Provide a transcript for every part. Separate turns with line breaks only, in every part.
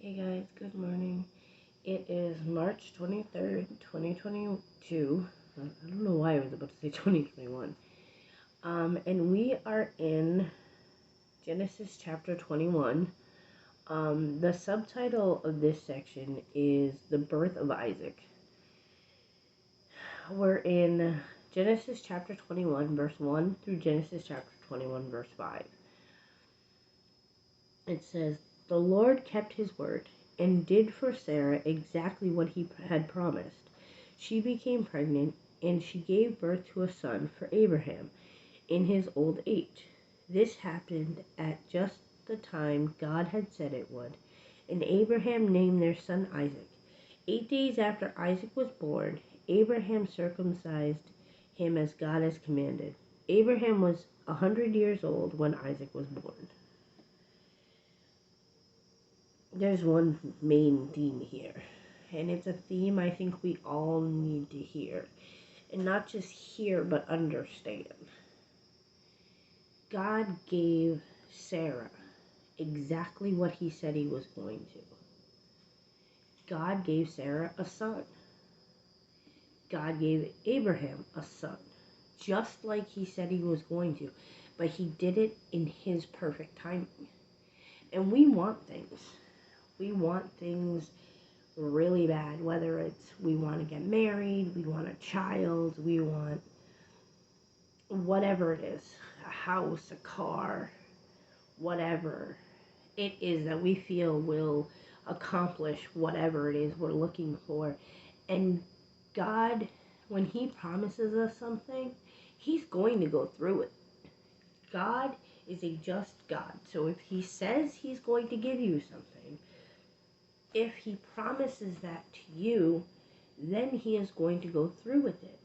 Hey guys, good morning. It is March 23rd, 2022. I don't know why I was about to say 2021. And we are in Genesis chapter 21. The subtitle of this section is The Birth of Isaac. We're in Genesis chapter 21, verse 1 through Genesis chapter 21, verse 5. It says, "The Lord kept his word and did for Sarah exactly what he had promised. She became pregnant, and she gave birth to a son for Abraham in his old age. This happened at just the time God had said it would, and Abraham named their son Isaac. 8 days after Isaac was born, Abraham circumcised him as God has commanded. Abraham was 100 years old when Isaac was born." There's one main theme here, and it's a theme I think we all need to hear, and not just hear but understand. God gave Sarah exactly what he said he was going to. God gave Sarah a son. God gave Abraham a son, just like he said he was going to, but he did it in his perfect timing. And we want things. We want things really bad, whether it's we want to get married, we want a child, we want whatever it is, a house, a car, whatever it is that we feel will accomplish whatever it is we're looking for. And God, when he promises us something, he's going to go through it. God is a just God. So if he says he's going to give you something, if he promises that to you, then he is going to go through with it.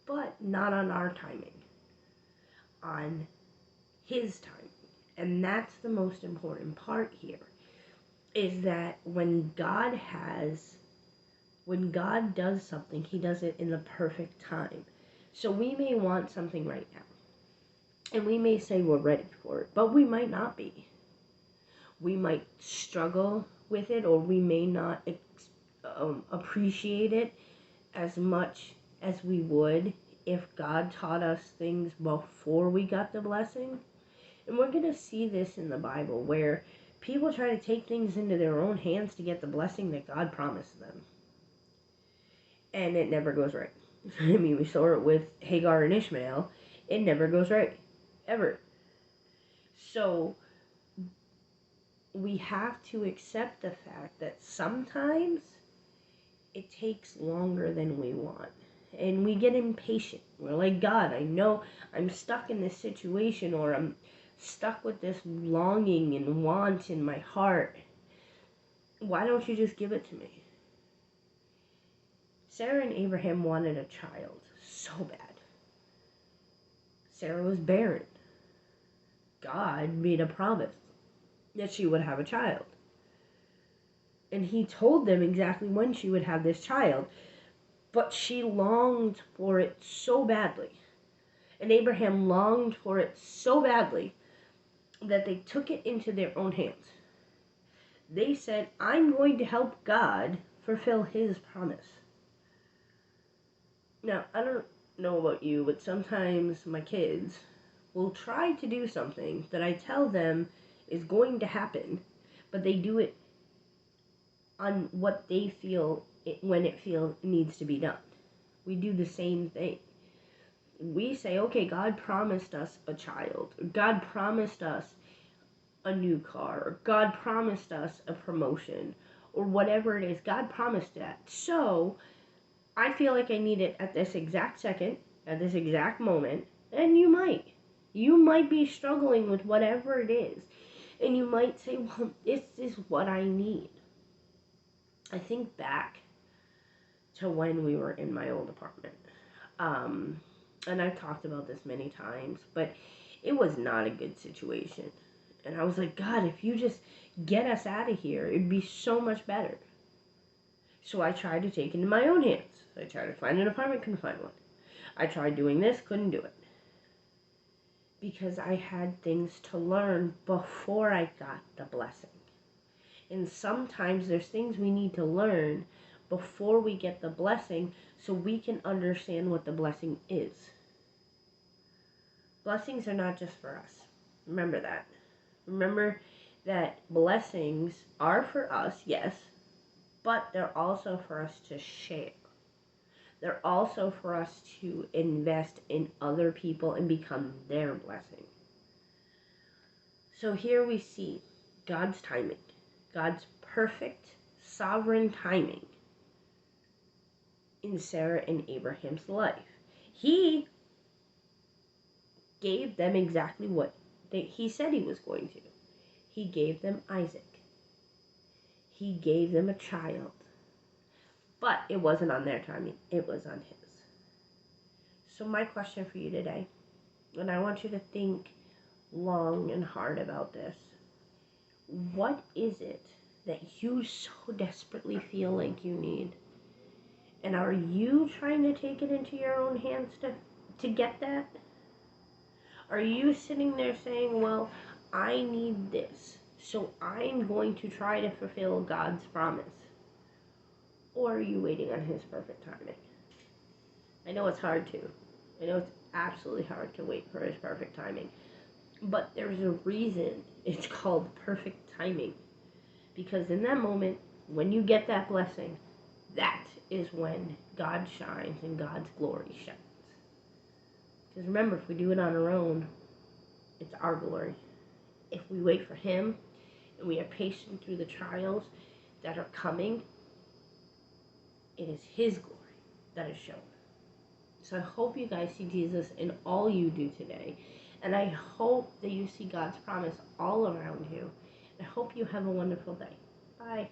But not on our timing, on his timing. And that's the most important part here, is that when God does something, he does it in the perfect time. So we may want something right now, and we may say we're ready for it, but we might not be. We might struggle with it, or we may not appreciate it as much as we would if God taught us things before we got the blessing. And we're going to see this in the Bible, where people try to take things into their own hands to get the blessing that God promised them. And it never goes right. I mean, we saw it with Hagar and Ishmael. It never goes right. Ever. So we have to accept the fact that sometimes it takes longer than we want. And we get impatient. We're like, God, I know I'm stuck in this situation, or I'm stuck with this longing and want in my heart. Why don't you just give it to me? Sarah and Abraham wanted a child so bad. Sarah was barren. God made a promise that she would have a child. And he told them exactly when she would have this child. But she longed for it so badly. And Abraham longed for it so badly that they took it into their own hands. They said, I'm going to help God fulfill his promise. Now, I don't know about you, but sometimes my kids will try to do something that I tell them is going to happen, but they do it on what they feel when it needs to be done. We do the same thing. We say, okay, God promised us a child. God promised us a new car. Or God promised us a promotion. Or whatever it is. God promised that. So, I feel like I need it at this exact second, at this exact moment. And you might. You might be struggling with whatever it is. And you might say, well, this is what I need. I think back to when we were in my old apartment. And I've talked about this many times, but it was not a good situation. And I was like, God, if you just get us out of here, it'd be so much better. So I tried to take it in my own hands. I tried to find an apartment, couldn't find one. I tried doing this, couldn't do it. Because I had things to learn before I got the blessing. And sometimes there's things we need to learn before we get the blessing so we can understand what the blessing is. Blessings are not just for us. Remember that. Remember that blessings are for us, yes, but they're also for us to share. They're also for us to invest in other people and become their blessing. So here we see God's timing, God's perfect, sovereign timing in Sarah and Abraham's life. He gave them exactly what he said he was going to. He gave them Isaac. He gave them a child. But it wasn't on their timing, it was on his. So my question for you today, and I want you to think long and hard about this. What is it that you so desperately feel like you need? And are you trying to take it into your own hands to get that? Are you sitting there saying, well, I need this, so I'm going to try to fulfill God's promise? Or are you waiting on his perfect timing? I know it's hard to. I know it's absolutely hard to wait for his perfect timing. But there's a reason it's called perfect timing. Because in that moment, when you get that blessing, that is when God shines and God's glory shines. Because remember, if we do it on our own, it's our glory. If we wait for him and we are patient through the trials that are coming, it is his glory that is shown. So I hope you guys see Jesus in all you do today. And I hope that you see God's promise all around you. I hope you have a wonderful day. Bye.